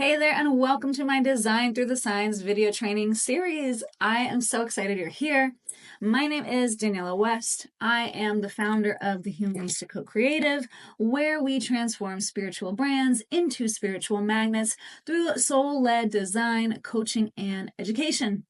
Hey there, and welcome to my Design Through the Signs video training series. I am so excited you're here. My name is Daniela West. I am the founder of the Humanistic Co-Creative, where we transform spiritual brands into spiritual magnets through soul-led design, coaching, and education.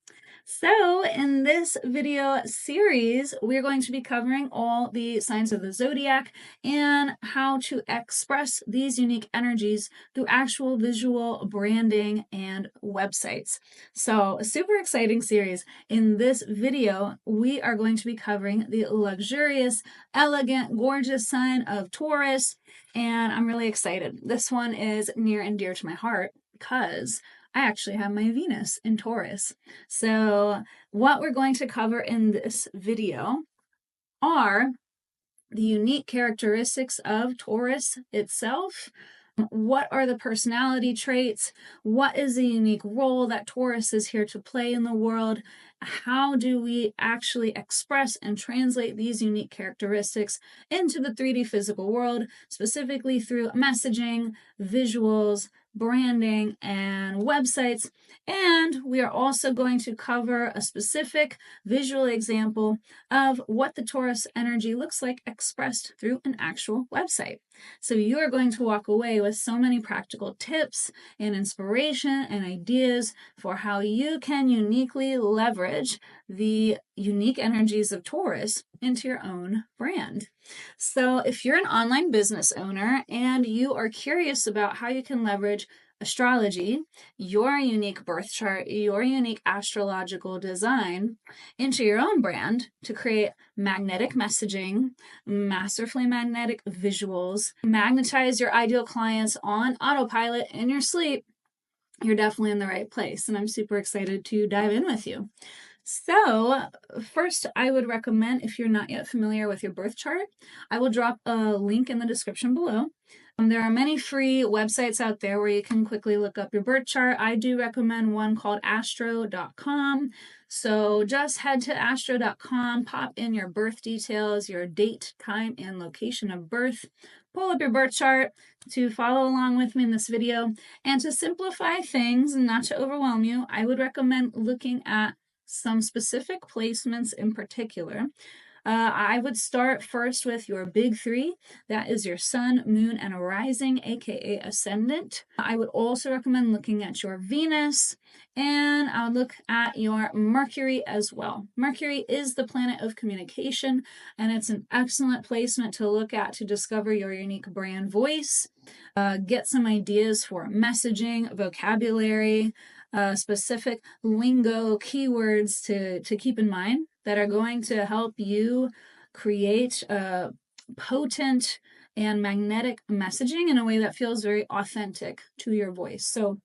So in this video series, we're going to be covering all the signs of the zodiac and how to express these unique energies through actual visual branding and websites. So a super exciting series. In this video, we are going to be covering the luxurious, elegant, gorgeous sign of Taurus, and I'm really excited. This one is near and dear to my heart because I actually have my Venus in Taurus. So what we're going to cover in this video are the unique characteristics of Taurus itself. What are the personality traits? What is the unique role that Taurus is here to play in the world? How do we actually express and translate these unique characteristics into the 3D physical world, specifically through messaging, visuals, branding, and websites? And we are also going to cover a specific visual example of what the Taurus energy looks like expressed through an actual website. So you are going to walk away with so many practical tips and inspiration and ideas for how you can uniquely leverage the unique energies of Taurus into your own brand. So if you're an online business owner and you are curious about how you can leverage astrology, your unique birth chart, your unique astrological design into your own brand to create magnetic messaging, masterfully magnetic visuals, magnetize your ideal clients on autopilot in your sleep, you're definitely in the right place. And I'm super excited to dive in with you. So first, I would recommend, if you're not yet familiar with your birth chart, I will drop a link in the description below. There are many free websites out there where you can quickly look up your birth chart. I do recommend one called astro.com. So just head to astro.com, pop in your birth details, your date, time, and location of birth, pull up your birth chart to follow along with me in this video. And to simplify things and not to overwhelm you, I would recommend looking at some specific placements in particular. I would start first with your big three. That is your sun, moon, and a rising, aka ascendant. I would also recommend looking at your Venus, and I would look at your Mercury as well. Mercury is the planet of communication, and it's an excellent placement to look at to discover your unique brand voice, get some ideas for messaging, vocabulary, specific lingo, keywords to keep in mind that are going to help you create a potent and magnetic messaging in a way that feels very authentic to your voice. So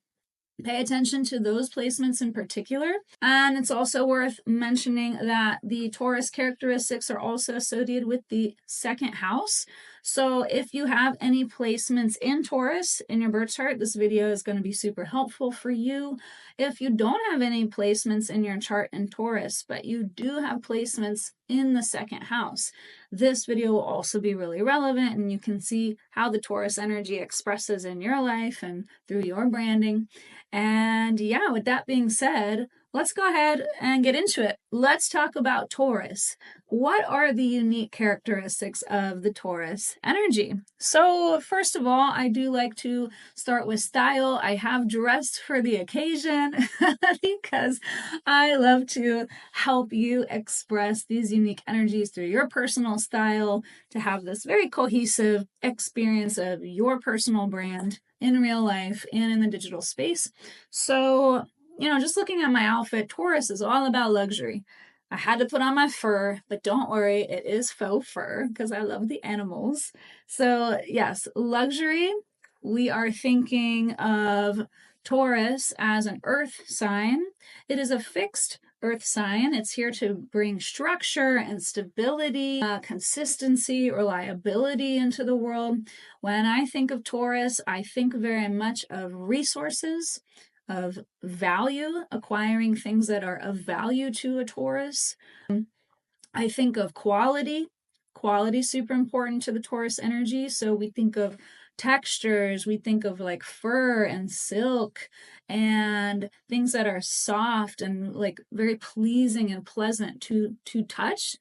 pay attention to those placements in particular. And it's also worth mentioning that the Taurus characteristics are also associated with the second house. So if you have any placements in Taurus in your birth chart, this video is going to be super helpful for you. If you don't have any placements in your chart in Taurus, but you do have placements in the second house, this video will also be really relevant, and you can see how the Taurus energy expresses in your life and through your branding. And yeah, with that being said, let's go ahead and get into it. Let's talk about Taurus. What are the unique characteristics of the Taurus energy? So first of all, I do like to start with style. I have dressed for the occasion because I love to help you express these unique energies through your personal style to have this very cohesive experience of your personal brand in real life and in the digital space. So, just looking at my outfit, Taurus is all about luxury. I had to put on my fur, but don't worry, it is faux fur because I love the animals. So yes, luxury. We are thinking of Taurus as an earth sign. It is a fixed earth sign. It's here to bring structure and stability, consistency, reliability into the world. When I think of Taurus, I think very much of resources, of value, acquiring things that are of value to a Taurus. I think of quality. Quality is super important to the Taurus energy. So we think of textures. We think of like fur and silk and things that are soft and like very pleasing and pleasant to touch,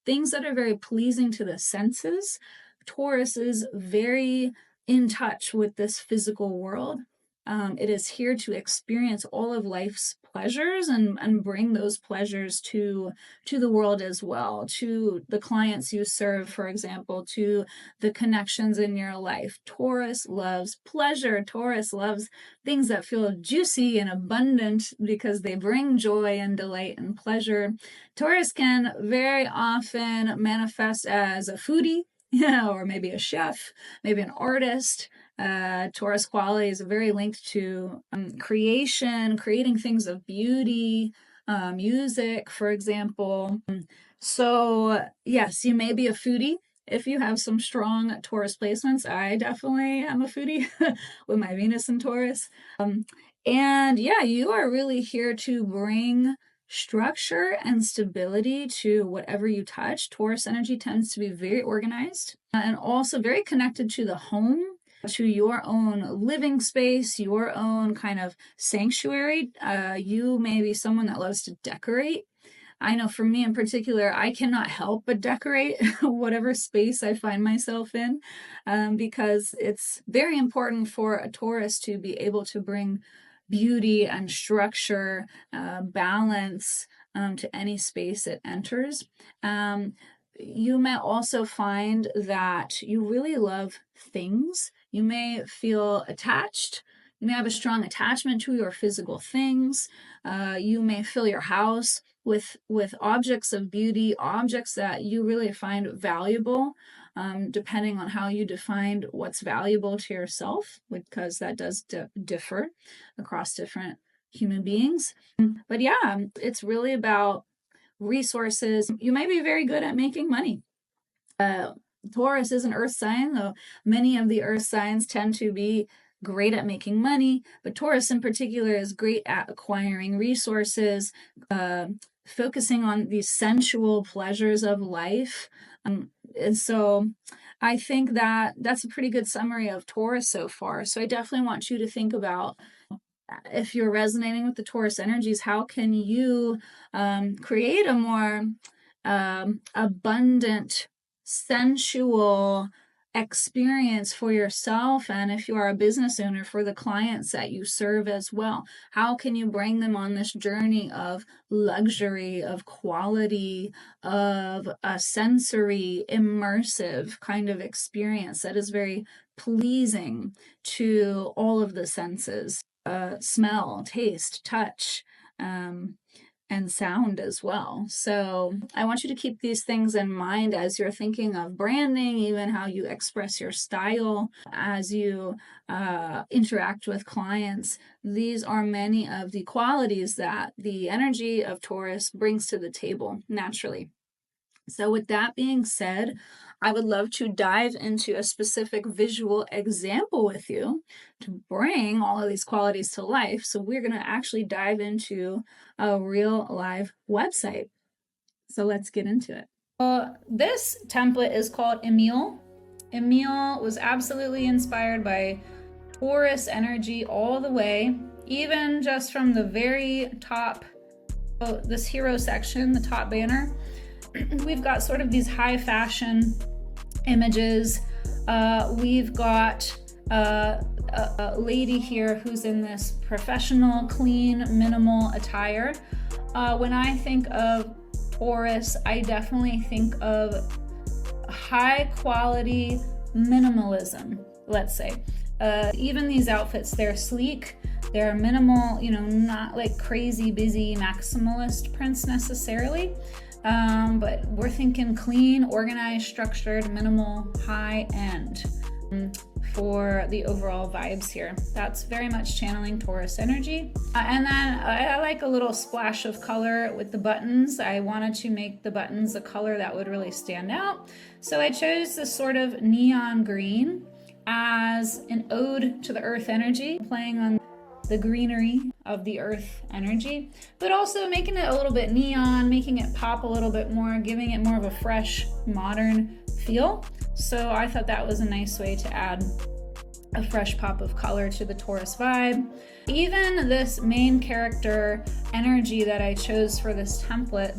things that are very pleasing to the senses. Taurus is very in touch with this physical world. It is here to experience all of life's pleasures and bring those pleasures to the world as well, to the clients you serve, for example, to the connections in your life. Taurus loves pleasure. Taurus loves things that feel juicy and abundant because they bring joy and delight and pleasure. Taurus can very often manifest as a foodie, or maybe a chef, maybe an artist. Taurus qualities are very linked to creating things of beauty, music, for example. So yes, you may be a foodie if you have some strong Taurus placements. I definitely am a foodie with my Venus in Taurus. And yeah, you are really here to bring structure and stability to whatever you touch. Taurus energy tends to be very organized and also very connected to the home, to your own living space, your own kind of sanctuary. You may be someone that loves to decorate. I know for me in particular, I cannot help but decorate whatever space I find myself in, because it's very important for a Taurus to be able to bring beauty and structure, balance to any space it enters. You may also find that you really love things. You may feel attached. You may have a strong attachment to your physical things. You may fill your house with objects of beauty, objects that you really find valuable, depending on how you define what's valuable to yourself, because that does differ across different human beings. But yeah, it's really about resources. You might be very good at making money. Taurus is an earth sign, though many of the earth signs tend to be great at making money, but Taurus in particular is great at acquiring resources, focusing on the sensual pleasures of life. And so I think that that's a pretty good summary of Taurus so far. So I definitely want you to think about, if you're resonating with the Taurus energies, how can you create a more abundant, sensual experience for yourself, and if you are a business owner, for the clients that you serve as well. How can you bring them on this journey of luxury, of quality, of a sensory, immersive kind of experience that is very pleasing to all of the senses? Smell, taste, touch, and sound as well. So I want you to keep these things in mind as you're thinking of branding, even how you express your style, as you interact with clients. These are many of the qualities that the energy of Taurus brings to the table naturally. So with that being said, I would love to dive into a specific visual example with you to bring all of these qualities to life. So we're going to actually dive into a real live website. So let's get into it. This template is called Emille. Emille was absolutely inspired by Taurus energy all the way, even just from the very top, this hero section, the top banner. We've got sort of these high fashion images. We've got a lady here who's in this professional, clean, minimal attire. When I think of Taurus, I definitely think of high quality minimalism, let's say. Even these outfits, they're sleek, they're minimal, not like crazy busy maximalist prints necessarily. But we're thinking clean, organized, structured, minimal, high end for the overall vibes here. That's very much channeling Taurus energy. And then I like a little splash of color with the buttons. I wanted to make the buttons a color that would really stand out. So I chose this sort of neon green as an ode to the earth energy, playing on the greenery of the earth energy, but also making it a little bit neon, making it pop a little bit more, giving it more of a fresh, modern feel. So I thought that was a nice way to add a fresh pop of color to the Taurus vibe. Even this main character energy that I chose for this template,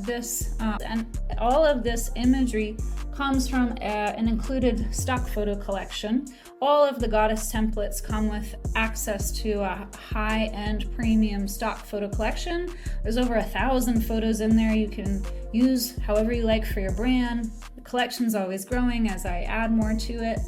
and all of this imagery comes from an included stock photo collection. All of the goddess templates come with access to a high-end premium stock photo collection. There's over 1,000 photos in there you can use however you like for your brand. The collection's always growing as I add more to it.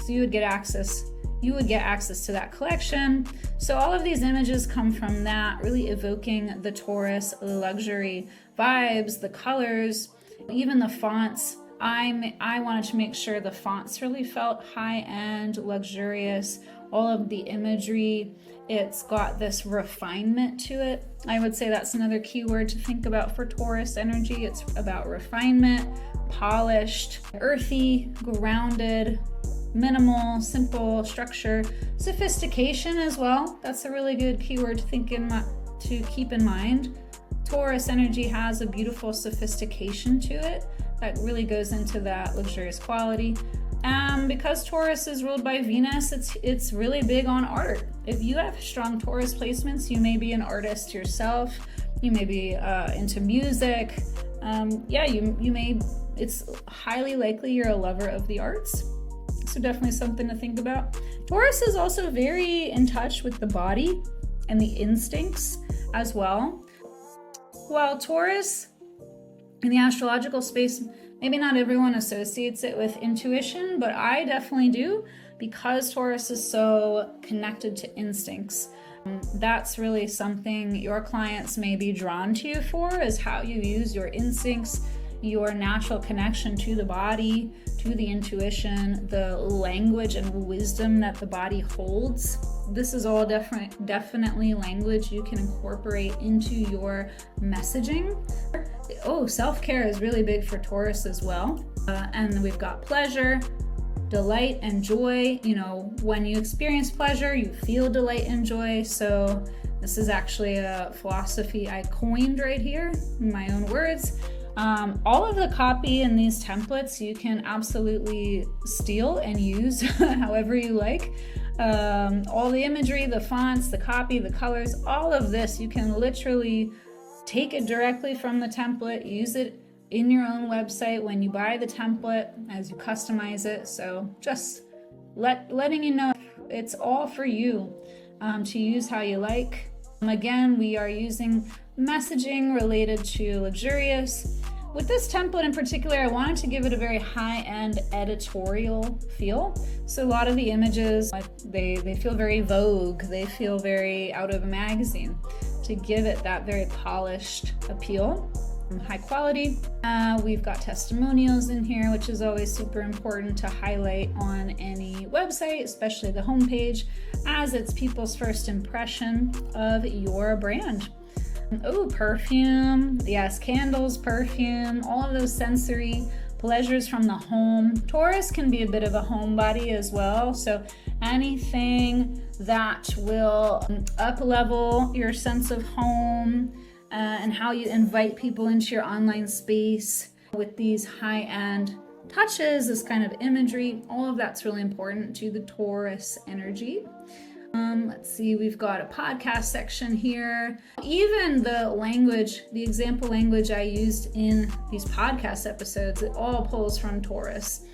So you would get access to that collection. So all of these images come from that, really evoking the Taurus luxury vibes, the colors, even the fonts. I wanted to make sure the fonts really felt high-end, luxurious. All of the imagery, it's got this refinement to it. I would say that's another key word to think about for Taurus energy. It's about refinement, polished, earthy, grounded, minimal, simple structure, sophistication as well. That's a really good keyword to keep in mind. Taurus energy has a beautiful sophistication to it that really goes into that luxurious quality. Because Taurus is ruled by Venus, it's really big on art. If you have strong Taurus placements, you may be an artist yourself. You may be into music. It's highly likely you're a lover of the arts. So definitely something to think about. Taurus is also very in touch with the body and the instincts as well. While Taurus in the astrological space, maybe not everyone associates it with intuition, but I definitely do, because Taurus is so connected to instincts. That's really something your clients may be drawn to you for, is how you use your instincts, your natural connection to the body, to the intuition, the language and wisdom that the body holds. This is all definitely language you can incorporate into your messaging. Self-care is really big for Taurus as well. And we've got pleasure, delight, and joy. When you experience pleasure, you feel delight and joy. So this is actually a philosophy I coined right here in my own words. All of the copy in these templates you can absolutely steal and use however you like. All the imagery, the fonts, the copy, the colors, all of this, you can literally take it directly from the template, use it in your own website when you buy the template as you customize it. So just letting you know it's all for you to use how you like. Again, we are using messaging related to luxurious. With this template in particular, I wanted to give it a very high-end editorial feel. So a lot of the images, they feel very Vogue, they feel very out of a magazine, to give it that very polished appeal. High quality. We've got testimonials in here, which is always super important to highlight on any website, especially the homepage, as it's people's first impression of your brand. Perfume. Yes, candles, perfume, all of those sensory pleasures from the home. Taurus can be a bit of a homebody as well, so anything that will up-level your sense of home and how you invite people into your online space with these high-end touches, this kind of imagery, all of that's really important to the Taurus energy. Let's see, we've got a podcast section here. Even the language, the example language I used in these podcast episodes, it all pulls from Taurus.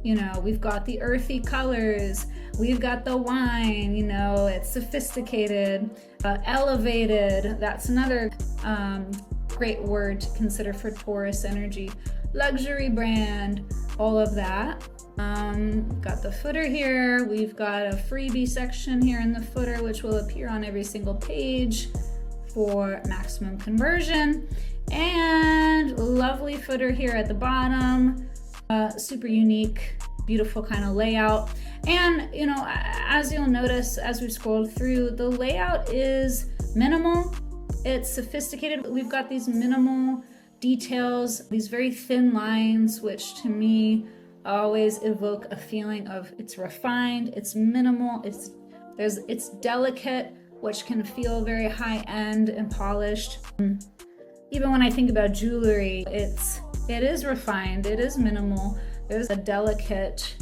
We've got the earthy colors, we've got the wine, it's sophisticated, elevated. That's another great word to consider for Taurus energy. Luxury brand, all of that. Got the footer here. We've got a freebie section here in the footer, which will appear on every single page for maximum conversion. And lovely footer here at the bottom. Super unique, beautiful kind of layout. And, as you'll notice as we scroll through, the layout is minimal. It's sophisticated. We've got these minimal details, these very thin lines, which to me always evoke a feeling of it's refined, it's minimal, it's delicate, which can feel very high-end and polished. Even when I think about jewelry, it is refined, it is minimal. There's a delicate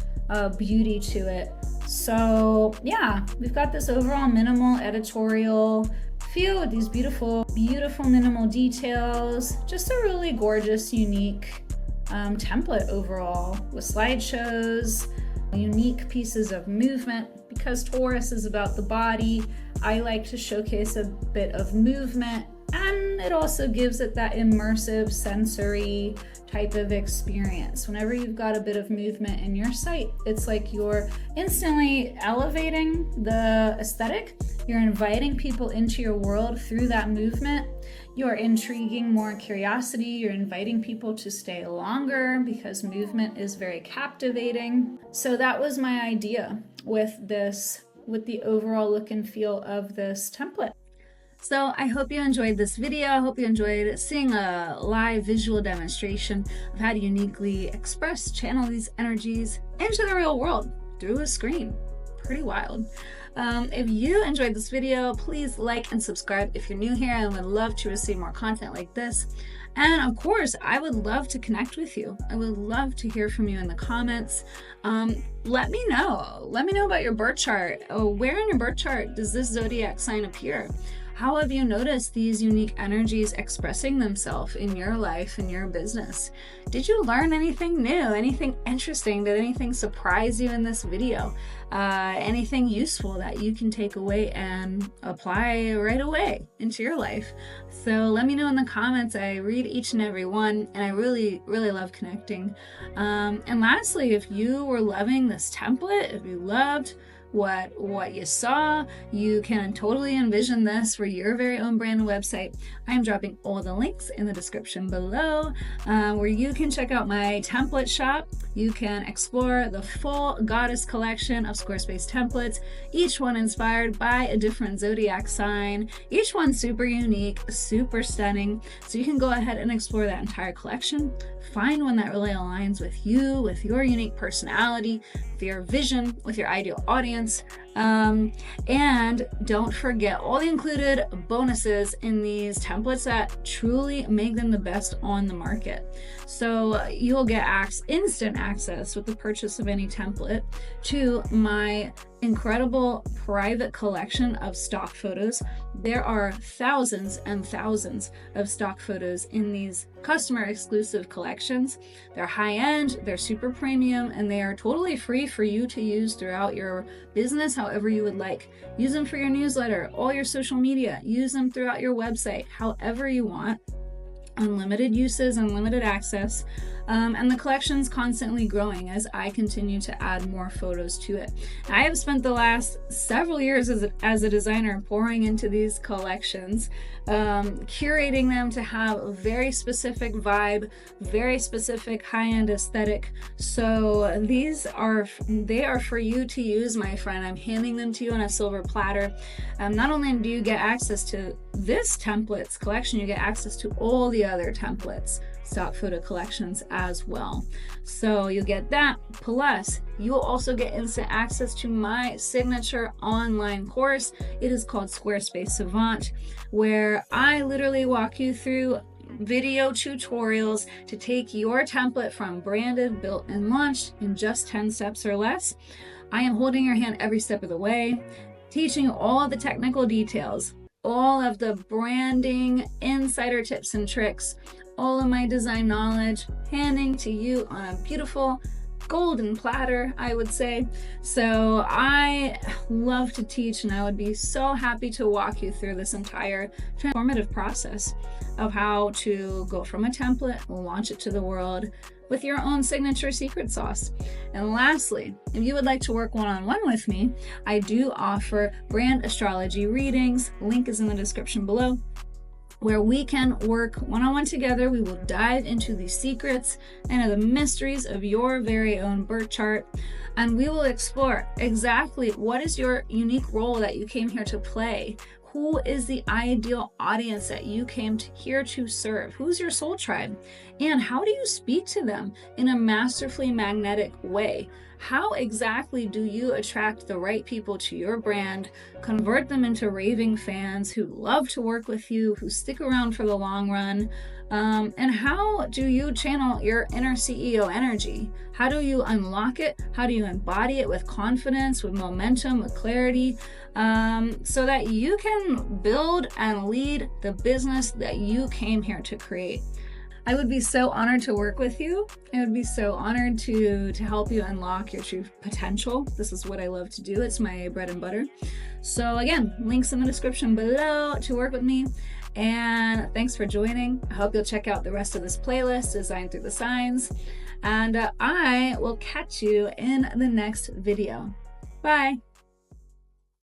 beauty to it. So yeah, we've got this overall minimal editorial feel with these beautiful minimal details. Just a really gorgeous, unique template overall, with slideshows, unique pieces of movement. Because Taurus is about the body, I like to showcase a bit of movement, and it also gives it that immersive sensory type of experience. Whenever you've got a bit of movement in your site, it's like you're instantly elevating the aesthetic. You're inviting people into your world through that movement. You're intriguing more curiosity. You're inviting people to stay longer because movement is very captivating. So that was my idea with this, with the overall look and feel of this template. So I hope you enjoyed this video. I hope you enjoyed seeing a live visual demonstration of how to uniquely express, channel these energies into the real world through a screen. Pretty wild. If you enjoyed this video, please like and subscribe if you're new here, and would love to receive more content like this. And of course, I would love to connect with you. I would love to hear from you in the comments. Let me know. Let me know about your birth chart. Oh, where in your birth chart does this zodiac sign appear? How have you noticed these unique energies expressing themselves in your life, in your business? Did you learn anything new, anything interesting? Did anything surprise you in this video? Anything useful that you can take away and apply right away into your life? So let me know in the comments. I read each and every one, and I really, really love connecting. And lastly, if you were loving this template, if you loved what you saw, you can totally envision this for your very own brand and website. I am dropping all the links in the description below, where you can check out my template shop. You can explore the full goddess collection of Squarespace templates, each one inspired by a different zodiac sign, each one super unique, super stunning. So you can go ahead and explore that entire collection, find one that really aligns with you, with your unique personality, with your vision, with your ideal audience. And don't forget all the included bonuses in these templates that truly make them the best on the market. So you'll get instant access with the purchase of any template to my incredible private collection of stock photos. There are thousands and thousands of stock photos in these customer exclusive collections. They're high-end, they're super premium, and they are totally free for you to use throughout your business however you would like. Use them for your newsletter, all your social media, use them throughout your website, however you want. Unlimited uses, unlimited access, and the collection's constantly growing as I continue to add more photos to it. I have spent the last several years as a designer pouring into these collections, curating them to have a very specific vibe, very specific high-end aesthetic. So they are for you to use, my friend. I'm handing them to you on a silver platter. Not only do you get access to this templates collection, you get access to all the other templates stock photo collections as well. So you'll get that, plus you'll also get instant access to my signature online course. It is called Squarespace Savant, where I literally walk you through video tutorials to take your template from branded, built, and launched in just 10 steps or less. I am holding your hand every step of the way, teaching you all the technical details, all of the branding insider tips and tricks, all of my design knowledge, handing to you on a beautiful golden platter, I would say. So I love to teach, and I would be so happy to walk you through this entire transformative process of how to go from a template, launch it to the world with your own signature secret sauce. And lastly, if you would like to work one-on-one with me, I do offer brand astrology readings. Link is in the description below, where we can work one-on-one together. We will dive into the secrets and the mysteries of your very own birth chart, and we will explore exactly what is your unique role that you came here to play. Who is the ideal audience that you came here to serve? Who's your soul tribe? And how do you speak to them in a masterfully magnetic way? How exactly do you attract the right people to your brand, convert them into raving fans who love to work with you, who stick around for the long run? And how do you channel your inner CEO energy? How do you unlock it? How do you embody it with confidence, with momentum, with clarity, so that you can build and lead the business that you came here to create? I would be so honored to work with you. I would be so honored to help you unlock your true potential. This is what I love to do. It's my bread and butter. So again, links in the description below to work with me. And thanks for joining. I hope you'll check out the rest of this playlist, Design Through the Signs. And I will catch you in the next video. Bye.